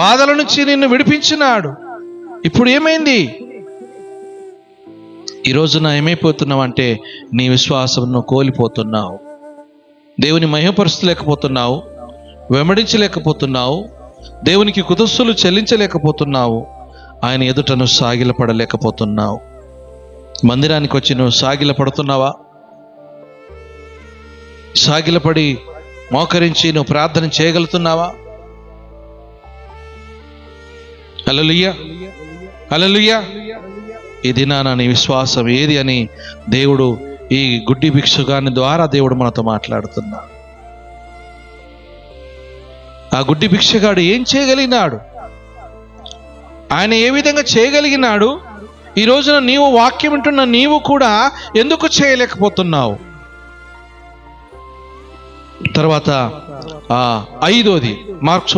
బాధల నుంచి నిన్ను విడిపించినాడు. ఇప్పుడు ఏమైంది? ఈ రోజున ఏమైపోతున్నావు అంటే నీ విశ్వాసమును కోల్పోతున్నావు. దేవుని మహిమపరచలేకపోతున్నావు, వెంబడించలేకపోతున్నావు, దేవునికి కుదస్సులు చెల్లించలేకపోతున్నావు, ఆయన ఎదుటను సాగిలపడలేకపోతున్నావు. మందిరానికి వచ్చి నువ్వు సాగిలపడుతున్నావా? సాగిలపడి మోకరించి నువ్వు ప్రార్థన చేయగలుగుతున్నావా? హల్లెలూయా, హల్లెలూయా. ఈ దినాన నీ విశ్వాసం ఏది అని దేవుడు ఈ గుడ్డి భిక్షుగాని ద్వారా దేవుడు మనతో మాట్లాడుతున్నాడు. ఆ గుడ్డి భిక్షగాడు ఏం చేయగలిగినాడు? ఆయన ఏ విధంగా చేయగలిగినాడు? ఈ రోజున నీవు వాక్యం వింటున్న నీవు కూడా ఎందుకు చేయలేకపోతున్నావు? తర్వాత 5వది మార్క్స్